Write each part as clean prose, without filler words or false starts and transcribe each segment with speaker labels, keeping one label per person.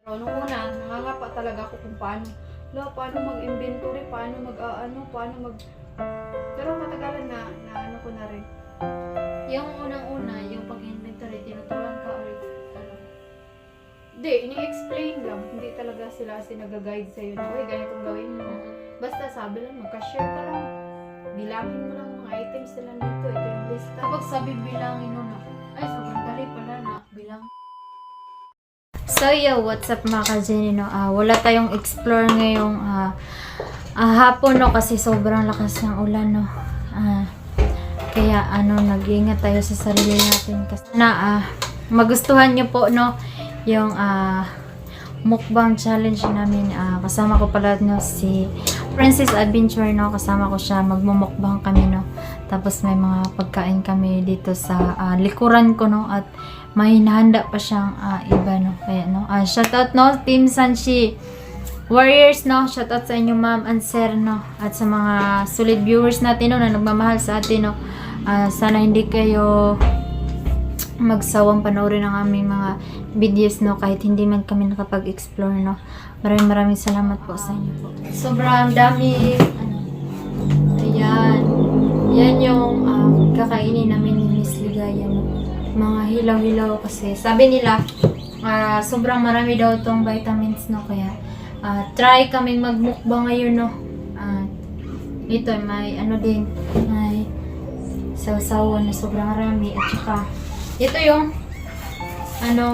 Speaker 1: Nung una, nangangapa talaga ako kung paano mag-inventory, paano mag... Pero matagalan na ano ko na rin. Yung unang-una, yung pag-inventory, tinuturuan ka or ano? Hindi, ini-explain lang. Hindi talaga sila nag-guide sa'yo na, uy, ganitong gawin mo. Basta sabi lang, magka-share ka lang. Bilangin mo lang mga items nila dito. Ito yung lista. Kapag sabi bilangin mo na, ay, sobrang dali pala na bilang. So yo, what's up mga ka-Jenny, no? Wala tayong explore ngayong hapon, no? Kasi sobrang lakas ng ulan, no? Kaya nag-iingat tayo sa sarili natin. Kasi magustuhan nyo po, no? Yung mukbang challenge namin. Kasama ko pala, no? Si Princess Adventure, no? Kasama ko siya. Magmumukbang kami, no? Tapos may mga pagkain kami dito sa likuran ko, no? At may hinahanda pa siyang iba, no? Kaya, no? Shoutout, no? Team Sanchi Warriors, no? Shoutout sa inyo, ma'am and sir, no? At sa mga solid viewers natin, no? Na nagmamahal sa atin, no? Sana hindi kayo magsawang panoorin ang aming mga videos, no? Kahit hindi man kami nakapag-explore, no? Maraming salamat po sa inyo po. Sobrang dami. Ayan. Yan yung kakainin namin ni Miss Ligaya, no? Mga hilaw-hilaw kasi sabi nila sobrang marami daw itong vitamins, no? Kaya try kaming magmukbang ngayon, no? Ito may din, may sawsawan na sobrang marami. At saka ito yung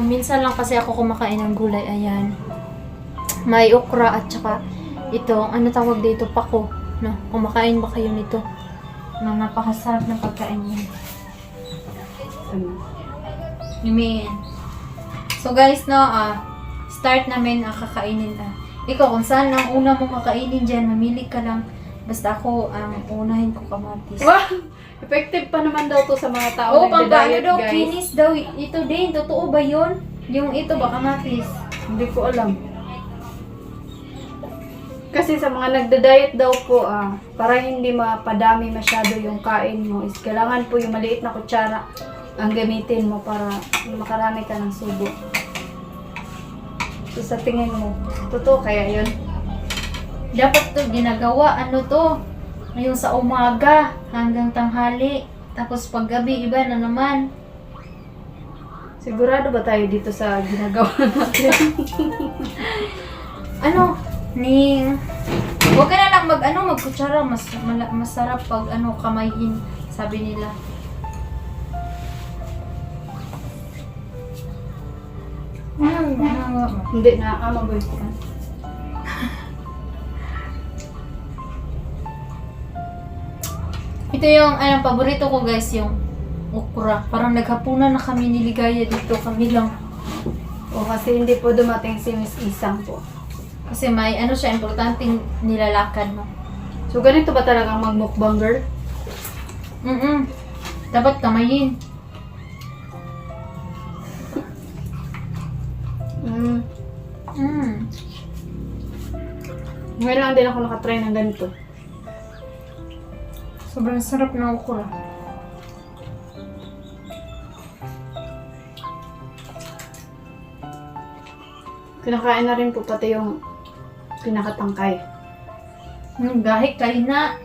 Speaker 1: minsan lang kasi ako kumakain ng gulay. Ayan, may okra at saka ito, tawag dito, pako, no? Kumakain ba kayo nito? Napakasarap ng pagkain niya. So guys, no, start namin kakainin. Ikaw, kung saan ang una mong kakainin dyan, mamili ka lang. Basta ako, unahin ko kamatis.
Speaker 2: Wow! Effective pa naman daw to sa mga tao
Speaker 1: nagda-diet, daw, guys. Kinis daw. Ito din, totoo ba yun? Yung ito ba, kamatis?
Speaker 2: Hindi ko alam. Kasi sa mga nagda-diet daw po, para hindi mapadami masyado yung kain mo, is kailangan po yung maliit na kutsara ang gamitin mo para makarami ka ng subo. So sa tingin mo, totoo kaya yun?
Speaker 1: Dapat to ginagawa, ngayong sa umaga hanggang tanghali. Tapos paggabi, iba na naman.
Speaker 2: Sigurado ba tayo dito sa ginagawa natin?
Speaker 1: Ning, huwag ka na lang magkutsara. Masarap pag kamayin, sabi nila.
Speaker 2: Hindi na, maboy ka.
Speaker 1: Ito yung paborito ko, guys, yung okra. Parang naghapunan na kami ni Ligaya dito, kami lang.
Speaker 2: O kasi hindi po dumating si Miss Isang po.
Speaker 1: Kasi may siya, importanteng nilalakad, no?
Speaker 2: So ganito ba talagang magmukbang, girl?
Speaker 1: Dapat kamayin.
Speaker 2: Ngayon lang din ako nakatry ng ganito.
Speaker 1: Sobrang sarap ng okra.
Speaker 2: Kinakain na rin po pati yung pinakatangkay.
Speaker 1: Gahit kayo na.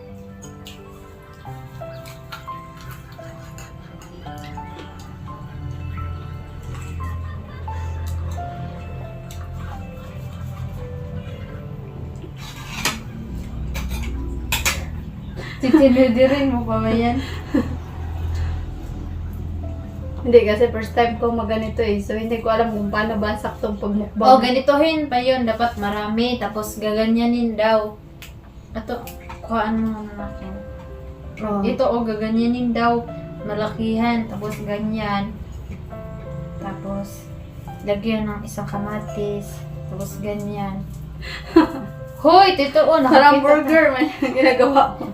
Speaker 1: Titinidirin mo pa ba yan?
Speaker 2: Hindi kasi first time ko maganito So hindi ko alam kung paano ba saktong pagmukbang.
Speaker 1: Ganitohin pa yun. Dapat marami. Tapos gaganyanin daw. Ito, kuhaan mo natin. Ito, gaganyanin daw. Malakihan. Tapos ganyan. Tapos, lagyan ng isang kamatis. Tapos ganyan. Hoy, totoo.
Speaker 2: Parang burger man yung ginagawa ko.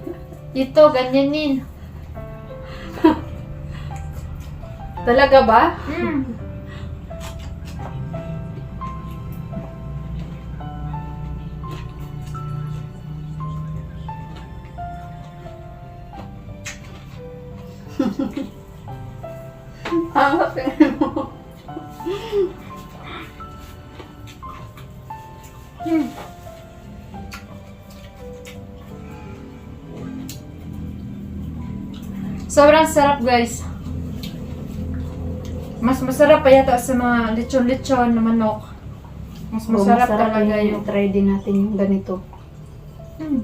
Speaker 1: Ito, ganyanin.
Speaker 2: Talaga ba? Ang mo.
Speaker 3: Sobrang sarap, guys. Mas masarap pa yata sa mga lechon-lechon na manok. Mas masarap talaga yung...
Speaker 2: Try din natin yung ganito.
Speaker 3: Hmm.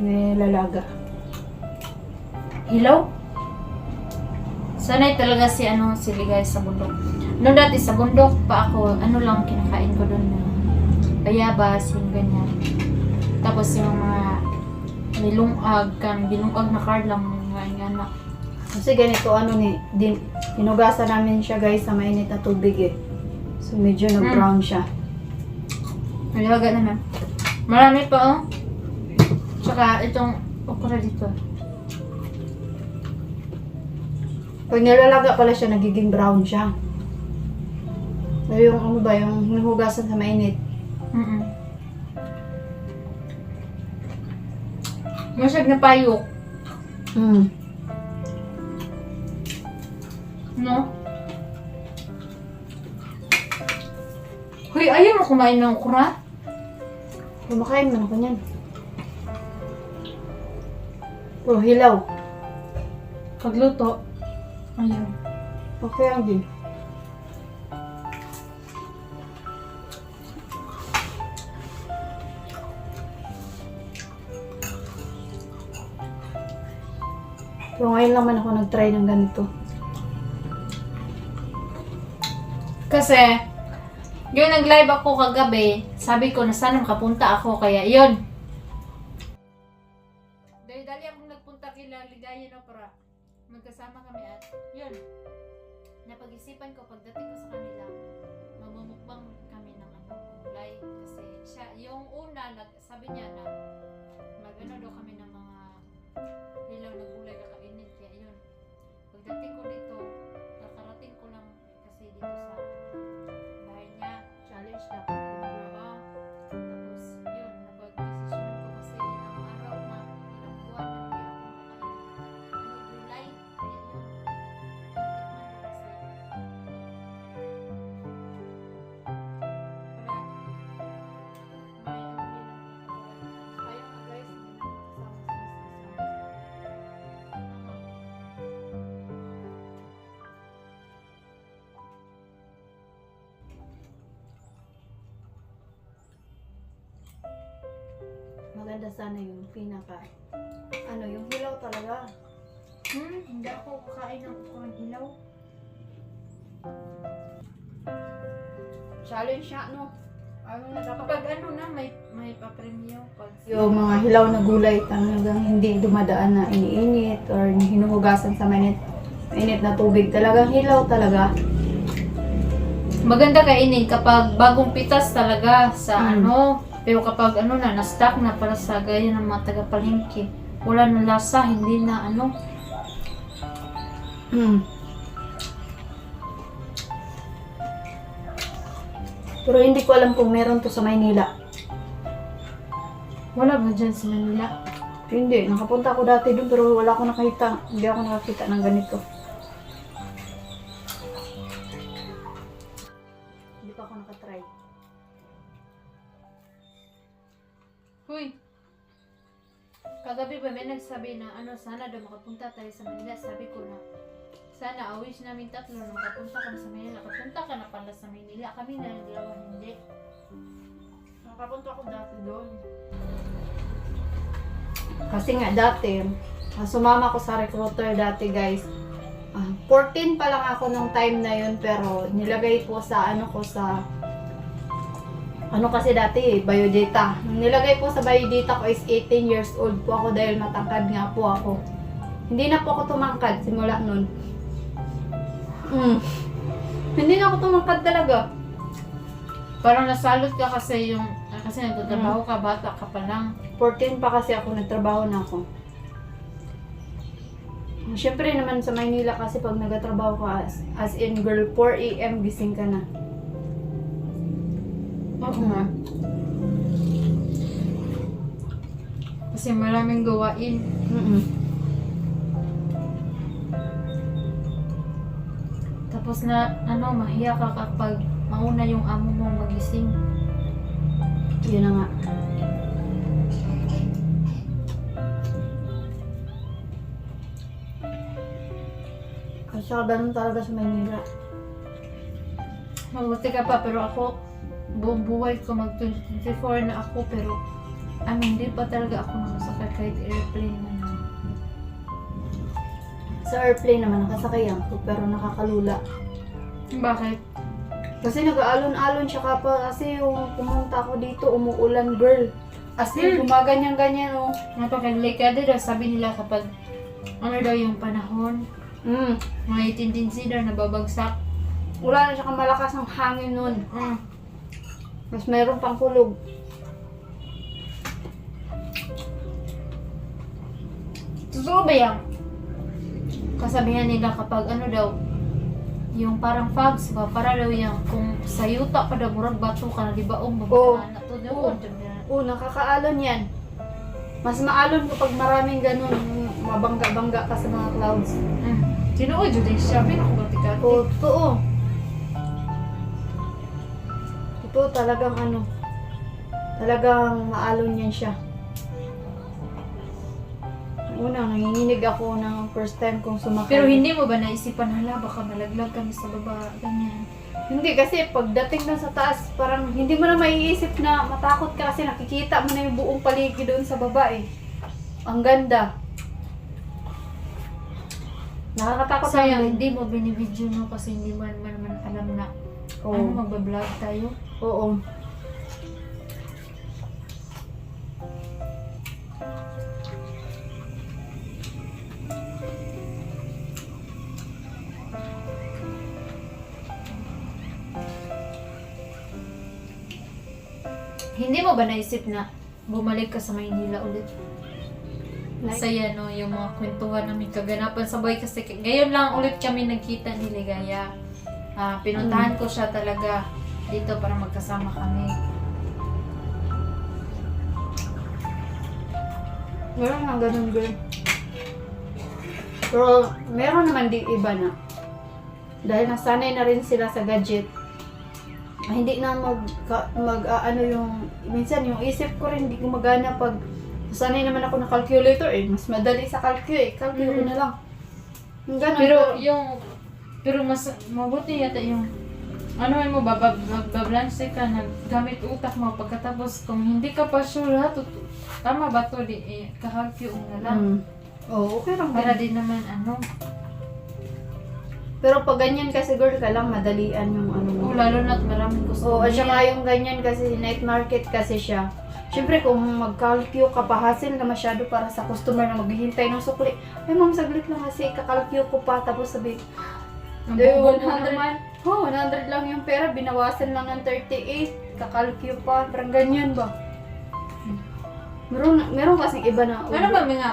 Speaker 2: Nilalaga.
Speaker 3: Hilaw? Sanay talaga si Ligay sa bundok. Noong dati sa bundok pa ako, lang kinakain ko doon. Bayabas, yung ganyan. Tapos yung mga binungag na card lang, yung anak.
Speaker 2: Kasi ganito, hinugasan namin siya guys sa mainit na tubig eh. So medyo na-brown siya.
Speaker 3: Nalaga naman. Marami pa oh. Tsaka itong okra dito.
Speaker 2: Pag nilalaga pala siya, nagiging brown siya. So yung yung hinugasan sa mainit.
Speaker 3: Masag na payok. No? Hoy, ayaw mo kumain ng okra?
Speaker 2: Kumakain man ako niyan. Puro hilaw.
Speaker 3: Pagluto. Ayaw.
Speaker 2: Okay ang din. So ngayon naman ako nag-try ng ganito.
Speaker 3: Kasi, yung nag-live ako kagabi, sabi ko na sana makapunta ako, kaya yun. Dali akong nagpunta kila Ligaya na para magkasama kami at yun. Napag-isipan ko pagdating ko sa kanila, mamumukbang kami ng gulay. Kasi siya, yung una, sabi niya na mag-ano daw kami ng mga hilaw na gulay kakainin. Kaya yun, pagdating ko dito, kakarating ko lang kasi dito sa bahay niya, challenge na pagbubuha. Tapos yun, napag-desisyonan ko kasi ilang araw na, ilang buwan na hindi ako makain gulay. Kaya yun,
Speaker 2: Maganda sana yung yung hilaw talaga.
Speaker 3: hindi ako kakain ng ukurang hilaw.
Speaker 2: Challenge siya, no?
Speaker 3: Kapag may papremyo.
Speaker 2: Yung mga hilaw na gulay talagang hindi dumadaan na iniinit or hinuhugasan sa mainit na tubig. Talagang hilaw talaga.
Speaker 3: Maganda kainin kapag bagong pitas talaga sa pero kapag na-stock na para sa gaya ng mga taga-palengke, wala na lasa, hindi na
Speaker 2: Pero hindi ko alam kung meron to sa Maynila.
Speaker 3: wala ba dyan sa Manila?
Speaker 2: Hindi, nakapunta ako dati doon pero wala ako nakita. Hindi ako nakakita ng ganito. Hindi pa ako nakatry.
Speaker 3: Huy! Kagabi ba may nagsabi na sana daw makapunta tayo sa Manila. Sabi ko na sana wish namin tatlo na makapunta ka na sa Manila. Kapunta ka na pala sa Manila. Kami na yung dalawa hindi.
Speaker 2: Nakapunta ako dati doon. Kasi nga dati, sumama ko sa recruiter dati guys. 14 pa lang ako nung time na yun pero nilagay po sa kasi dati biodata. Nung nilagay po sa biodata ko is 18 years old po ako dahil matangkad nga po ako. Hindi na po ako tumangkad simula nun. Hindi na ako tumangkad talaga.
Speaker 3: Parang nasalot ka kasi kasi nagtatrabaho ka, bata ka pa lang.
Speaker 2: 14 pa kasi ako, nagtrabaho na ako. Siyempre naman sa Maynila kasi pag nagtatrabaho ka as in girl, 4 AM gising ka na.
Speaker 3: Oo nga. Kasi maraming gawain.
Speaker 2: Mm-mm.
Speaker 3: Tapos na, mahiya ka kapag mauna yung amo mo magising.
Speaker 2: Yun na nga. Kasi ganun talaga sa Maynila.
Speaker 3: Mabuti ka pa, pero ako, buong buhay ko, mag-24 na ako, pero, hindi pa talaga ako nakasakay kahit airplane man.
Speaker 2: Sa airplane naman nakasakay ako pero nakakalula.
Speaker 3: Bakit?
Speaker 2: Kasi nag-aalon-alon siya kapag kasi yung pumunta ako dito umuulan girl. As in, gumaganyan-ganyan oh.
Speaker 3: Napaka-delikado daw, sabi nila kapag, daw yung panahon, may tendency daw na babagsak.
Speaker 2: Wala na siya kamalakas ng hangin nun.
Speaker 3: Mm.
Speaker 2: Mas mayroon pang kulog.
Speaker 3: Totoo ba yan? Kasabihan nila kapag daw, yung parang fogs ba, para daw yan, kung sa yuta pa daw, murag bato ka na, di ba?
Speaker 2: Oo.
Speaker 3: Na to daw.
Speaker 2: Oo. Oo, nakakaalon yan. Mas maalon kapag maraming ganun, mabangga-bangga ka sa mga clouds.
Speaker 3: Sino ko, Judy? Siya, pinakabatikati.
Speaker 2: Oo, totoo. Totoo talagang talagang maalon yan siya. Una, nanginginig ako ng first time kong sumakay.
Speaker 3: Pero hindi mo ba naisipan, hala, baka malaglag kami sa baba, ganyan.
Speaker 2: Hindi kasi pagdating na sa taas, parang hindi mo na maiisip na matakot ka kasi nakikita mo na yung buong paligid doon sa baba eh. Ang ganda. Nakakatakot
Speaker 3: Sayang,
Speaker 2: lang.
Speaker 3: hindi mo binibidyo no kasi hindi mo naman alam na
Speaker 2: Oo.
Speaker 3: magbablog tayo.
Speaker 2: Oo.
Speaker 3: Hindi mo ba naisip na bumalik ka sa Maynila ulit? Masaya no, yung mga kwentuhan namin kaganapan sa buhay kasi ngayon lang ulit kami nagkita ni Ligaya. Pinuntahan ko siya talaga dito para magkasama kami.
Speaker 2: Meron nga ganun girl. Pero meron naman di iba na. Dahil nasanay na rin sila sa gadget. Hindi na minsan yung isip ko rin hindi gumagana pag sanay naman ako ng calculator eh. Mas madali sa calcu eh. Calcu ko na lang. Yung ganun.
Speaker 3: Pero mas mabuti yata yung mo, bablanse ka, naggamit utak mo pagkatapos kung hindi ka pa sure tama ba to, kakalkyo na lang.
Speaker 2: Oo, okay lang.
Speaker 3: Para din naman
Speaker 2: Pero pag ganyan kasi girl ka lang, madalian yung mo.
Speaker 3: lalo na't maraming gusto.
Speaker 2: Oo, at saka yung ganyan kasi, night market kasi siya. Siyempre kung mag-calcu ka pa, hassle na masyado para sa customer na maghihintay ng sukli. Ay ma'am, saglit lang kasi kakalcu ko pa, tapos sabi,
Speaker 3: Ang
Speaker 2: eh,
Speaker 3: bubo mo
Speaker 2: 100
Speaker 3: naman.
Speaker 2: 100 lang yung pera, binawasan lang ng 38, kakalcu pa, parang ganyan ba? Meron kasing iba na,
Speaker 3: Ano ba mga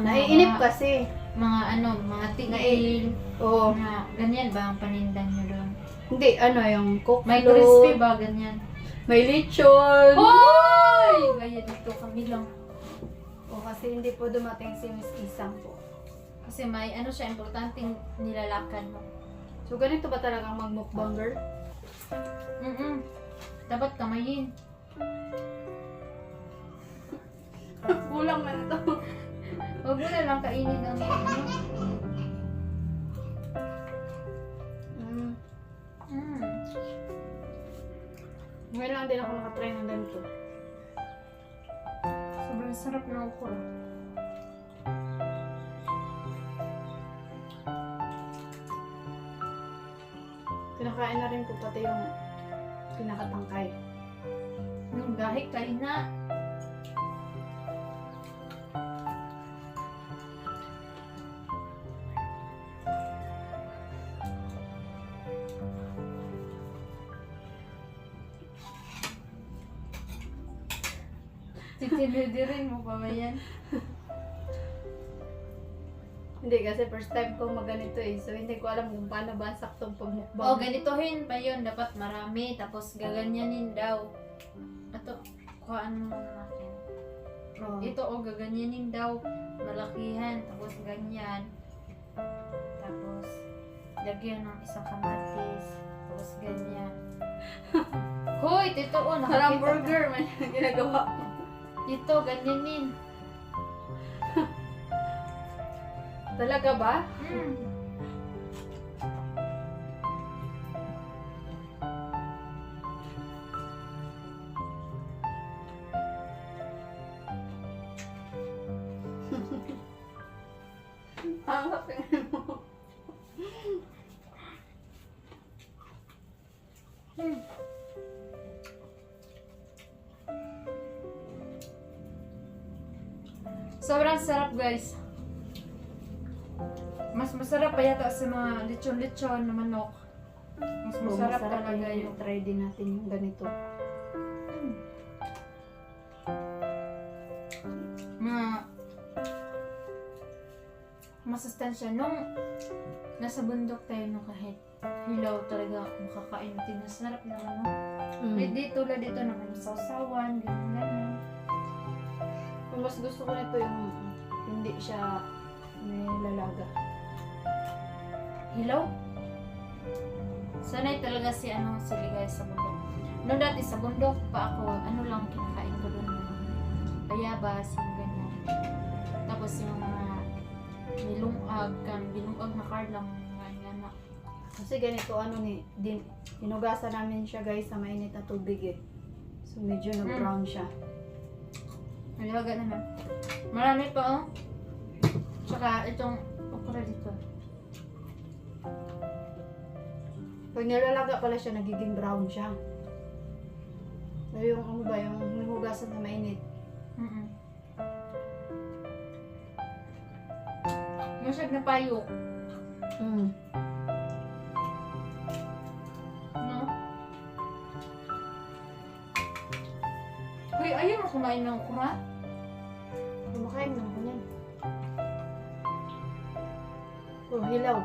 Speaker 2: naiinip kasi.
Speaker 3: mga tignail,
Speaker 2: Oo,
Speaker 3: mga ganyan ba ang panindan nyo doon?
Speaker 2: hindi, yung coke
Speaker 3: May
Speaker 2: float,
Speaker 3: crispy ba, ganyan?
Speaker 2: may lechon.
Speaker 3: Hoy! Gaya dito kami lang.
Speaker 2: O kasi hindi po dumating si Miss Isang po.
Speaker 3: Kasi may siya, importanteng nilalakan mo.
Speaker 2: So ganito ba talagang mag-mukbang girl?
Speaker 3: Dapat kamayin.
Speaker 2: Kulang man ito.
Speaker 3: Huwag mo na lang kainin ang
Speaker 2: Ngayon lang din ako nakatry ng ganito.
Speaker 3: Sobrang sarap ng okra.
Speaker 2: Kinakain na rin ko pati yung pinakatangkay.
Speaker 3: Dahil kain na. Titinidirin mo pa ba yan?
Speaker 2: Hindi kasi first time ko maganito eh. So hindi ko alam kung paano ba saktong pagmukbang.
Speaker 3: O, ganitohin pa yun. Dapat marami. Tapos gaganyanin daw. Ato, kuhaan mo natin.
Speaker 2: Oh.
Speaker 3: Ito o gaganyanin daw, malakihan, tapos ganyan. Tapos lagyan ng isang kamatis, tapos ganyan. Hoy, tito o,
Speaker 2: Parang
Speaker 3: nakakita
Speaker 2: burger man yung ginagawa mo.
Speaker 3: Ito, ganyanin.
Speaker 2: Talaga ba?
Speaker 3: Mm.
Speaker 2: Ang hapin mo.
Speaker 3: Hmm. Sobrang sarap, guys. Mas masarap pa yata sa mga lechon-lechon na manok. Mas masarap talaga yung
Speaker 2: Try din natin yung ganito.
Speaker 3: mga masustansya. Nung nasa bundok tayo no, kahit hilaw talaga makakain natin. Masarap naman, no? Dito, dito naman sausawan, ganyan.
Speaker 2: Kung mas gusto ko nito yung hindi siya may lalaga.
Speaker 3: Hilaw? Sanay talaga si Ligay sa bundok. Noong dati sa bundok pa ako, lang kinakain ko doon. Bayabas, yung ganyan. Tapos yung mga bilungag na karlang nga na.
Speaker 2: Kasi ganito hinugasan namin siya guys sa mainit na tubig eh. So medyo nag-brown siya.
Speaker 3: Nalaga naman. Marami pa oh. Tsaka itong okra dito.
Speaker 2: Pag nilalaga pala siya, nagiging brown siya. So yung yung hinugasan sa mainit.
Speaker 3: Masyag na payo. No? Uy, ayaw mo kumain ng okra?
Speaker 2: Kumakain naman ko yan. Oh, hilaw.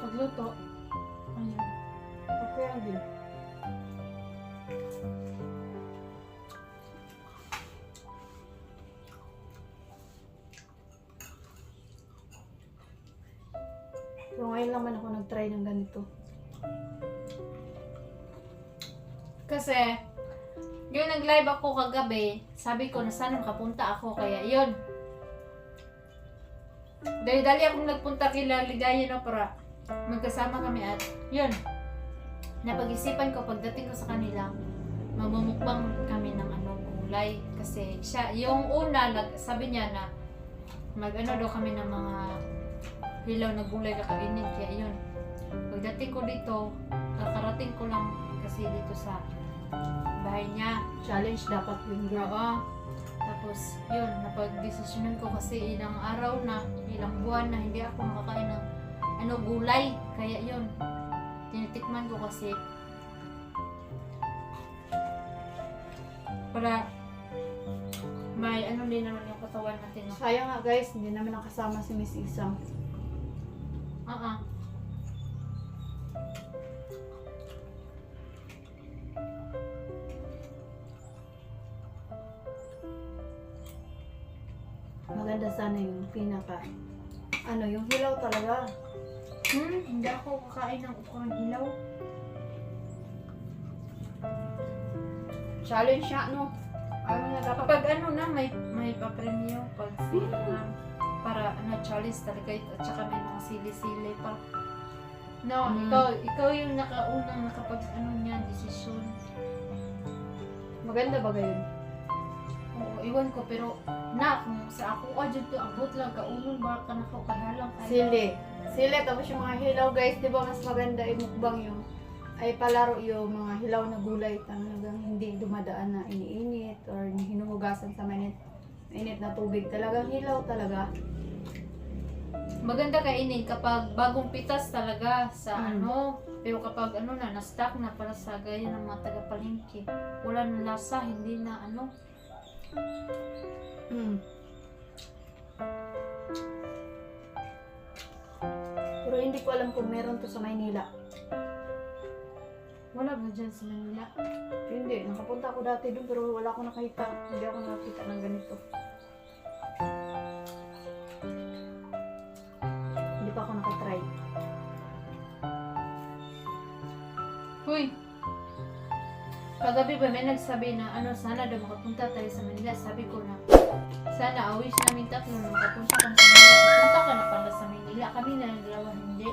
Speaker 3: Pagluto. Ayun.
Speaker 2: Okay ang din. Pero ngayon lang man ako nag-try ng ganito.
Speaker 3: Kasi, yung nag-live ako kagabi, sabi ko na sana makapunta ako, kaya yun. Dali akong nagpunta kila Ligaya no, para magkasama kami at yun. Napag-isipan ko pagdating ko sa kanila, mamumukbang kami ng gulay. Kasi siya, yung una, sabi niya na daw kami ng mga hilaw na gulay kakainin, kaya yun. Pagdating ko dito, kakarating ko lang kasi dito sa bahay niya.
Speaker 2: Challenge dapat yung girl.
Speaker 3: Oo. Tapos, yun, napag-desisyonan ko kasi ilang araw na, ilang buwan na hindi ako makakain ng gulay. Kaya yun, tinitikman ko kasi para may din naman yung katawan natin. No?
Speaker 2: Sayang nga guys, hindi namin nakasama si Miss Isang. Maganda sana yung yung hilaw talaga.
Speaker 3: Hindi ako kakain ng ukurang hilaw.
Speaker 2: Challenge siya, no? Ano na dapat?
Speaker 3: Kapag may papremyo, pag para challenge talaga ito, at saka may mga sili-sili pa. No, ikaw yung nakaunang nakapag niyan, desisyon.
Speaker 2: Maganda ba gayon?
Speaker 3: Oo, iwan ko, pero kung sa ako dyan to, abot lang, kaunong ba ka kahalang
Speaker 2: Sili. Tapos yung mga hilaw guys, di ba mas maganda i-mukbang yung ay palaro yung mga hilaw na gulay talagang hindi dumadaan na iniinit or hinuhugasan sa mainit na tubig. Talagang hilaw talaga.
Speaker 3: Maganda kainin kapag bagong pitas talaga sa pero kapag na-stock na para sa gaya ng mga taga-palengke, wala na lasa, hindi na
Speaker 2: Pero hindi ko alam kung meron to sa Maynila.
Speaker 3: Wala ba dyan sa Manila?
Speaker 2: Hindi, nakapunta ako dati doon pero wala akong nakita. Hindi ako nakakita ng ganito. Hindi pa ako nakatry.
Speaker 3: Hoy! Kagabi ba may nagsabi na sana daw makapunta tayo sa Manila. Sabi ko na, sana awish namin tatlo na makapunta kami sa Manila. Punta ka na pala sa Manila. Kami na dalawa hindi.